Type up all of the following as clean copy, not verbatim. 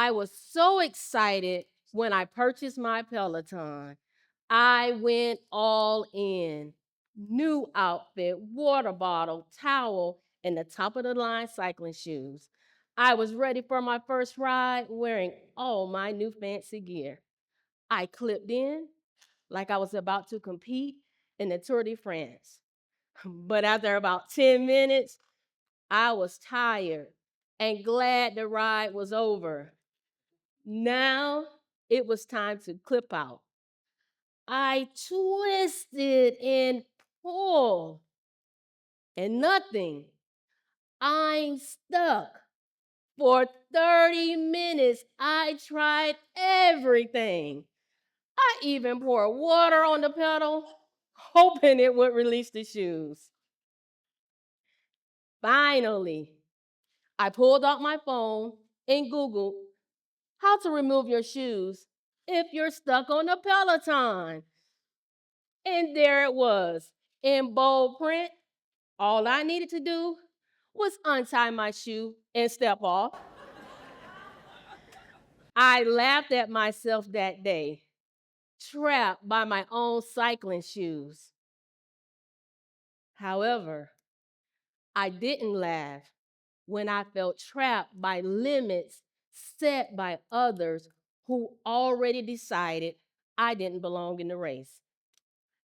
I was so excited when I purchased my Peloton. I went all in. New outfit, water bottle, towel, and the top of the line cycling shoes. I was ready for my first ride wearing all my new fancy gear. I clipped in like I was about to compete in the Tour de France. But after about 10 minutes, I was tired and glad the ride was over. Now it was time to clip out. I twisted and pulled, and nothing. I'm stuck. For 30 minutes, I tried everything. I even poured water on the pedal, hoping it would release the shoes. Finally, I pulled out my phone and Googled how to remove your shoes if you're stuck on a Peloton. And there it was, in bold print. All I needed to do was untie my shoe and step off. I laughed at myself that day, trapped by my own cycling shoes. However, I didn't laugh when I felt trapped by limits set by others who already decided I didn't belong in the race.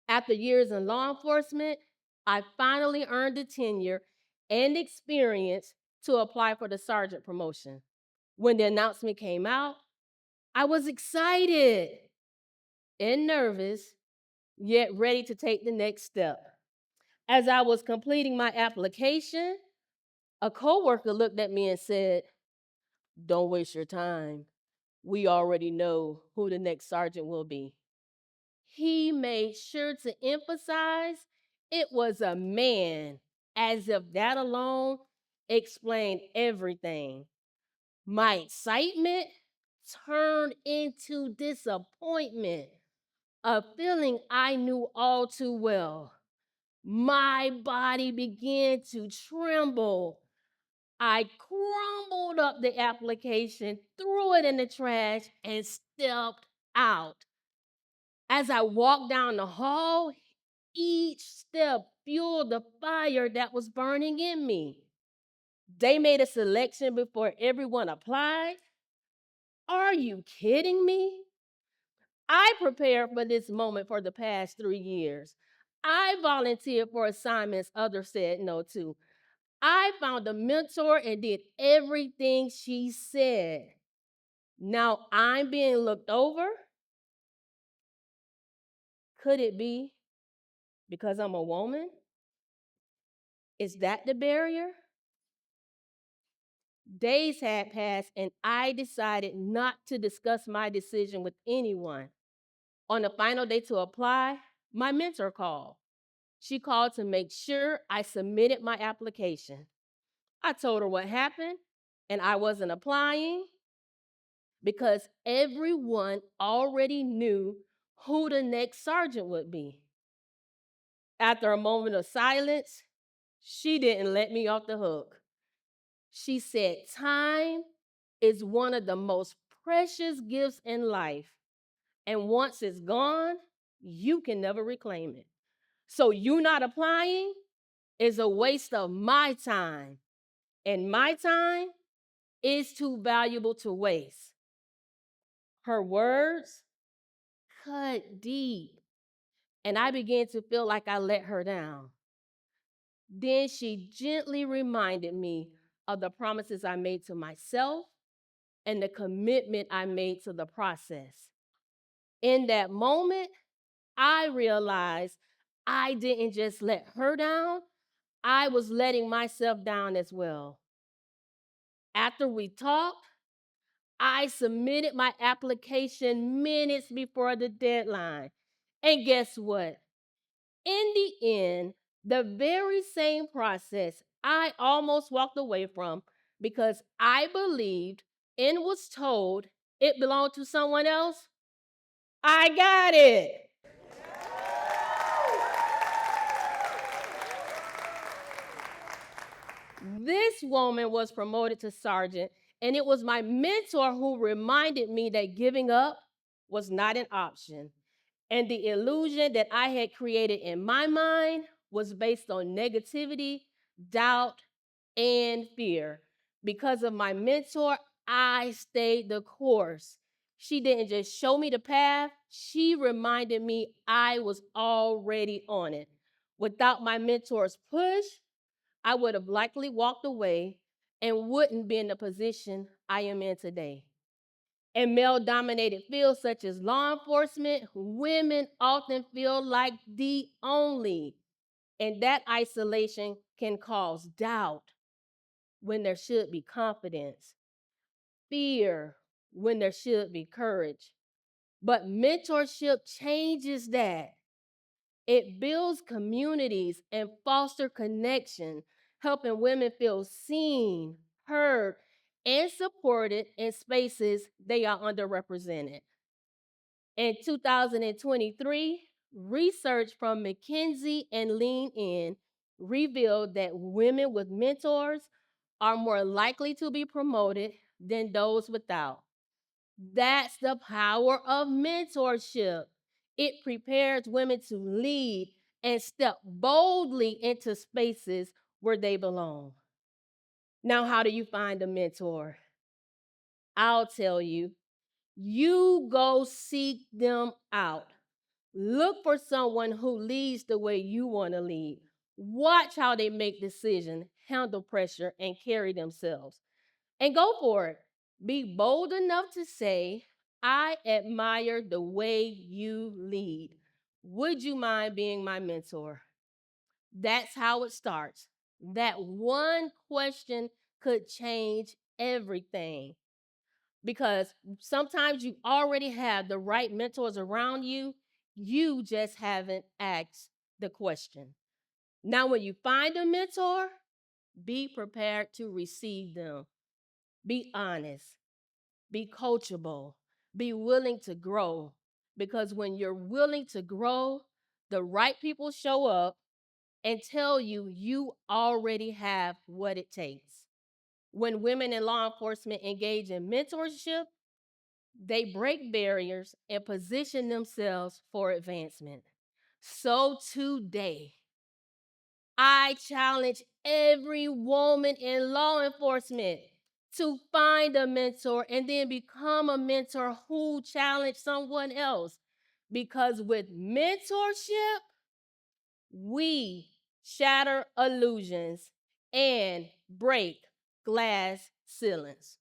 After years in law enforcement, I finally earned the tenure and experience to apply for the sergeant promotion. When the announcement came out, I was excited and nervous, yet ready to take the next step. As I was completing my application, a coworker looked at me and said, "Don't waste your time. We already know who the next sergeant will be." He made sure to emphasize it was a man, as if that alone explained everything. My excitement turned into disappointment, a feeling I knew all too well. My body began to tremble. I crumbled up the application, threw it in the trash, and stepped out. As I walked down the hall, each step fueled the fire that was burning in me. They made a selection before everyone applied. Are you kidding me? I prepared for this moment for the past 3 years. I volunteered for assignments others said no to. I found a mentor and did everything she said. Now I'm being looked over? Could it be because I'm a woman? Is that the barrier? Days had passed and I decided not to discuss my decision with anyone. On the final day to apply, my mentor called. She called to make sure I submitted my application. I told her what happened and I wasn't applying because everyone already knew who the next sergeant would be. After a moment of silence, she didn't let me off the hook. She said, "Time is one of the most precious gifts in life. And once it's gone, you can never reclaim it. So you not applying is a waste of my time. And my time is too valuable to waste." Her words cut deep, and I began to feel like I let her down. Then she gently reminded me of the promises I made to myself and the commitment I made to the process. In that moment, I realized I didn't just let her down, I was letting myself down as well. After we talked, I submitted my application minutes before the deadline. And guess what? In the end, the very same process I almost walked away from because I believed and was told it belonged to someone else, I got it. This woman was promoted to sergeant And it was my mentor who reminded me that giving up was not an option. And the illusion that I had created in my mind was based on negativity, doubt, and fear. Because of my mentor, I stayed the course. She didn't just show me the path, she reminded me I was already on it. Without my mentor's push, I would have likely walked away and wouldn't be in the position I am in today. In male dominated fields such as law enforcement, women often feel like the only. And that isolation can cause doubt when there should be confidence, fear when there should be courage. But mentorship changes that. It builds communities and foster connection, helping women feel seen, heard, and supported in spaces they are underrepresented. In 2023, research from McKinsey and Lean In revealed that women with mentors are more likely to be promoted than those without. That's the power of mentorship. It prepares women to lead and step boldly into spaces where they belong. Now, how do you find a mentor? I'll tell you. You go seek them out. Look for someone who leads the way you want to lead. Watch how they make decisions, handle pressure, and carry themselves. And go for it. Be bold enough to say, I admire the way you lead. Would you mind being my mentor? That's how it starts. That one question could change everything because sometimes you already have the right mentors around you. You just haven't asked the question. Now, when you find a mentor, be prepared to receive them. Be honest, be coachable, be willing to grow. Because when you're willing to grow, the right people show up and tell you you already have what it takes. When women in law enforcement engage in mentorship, they break barriers and position themselves for advancement. So today, I challenge every woman in law enforcement to find a mentor and then become a mentor who challenge someone else. Because with mentorship, we shatter illusions and break glass ceilings.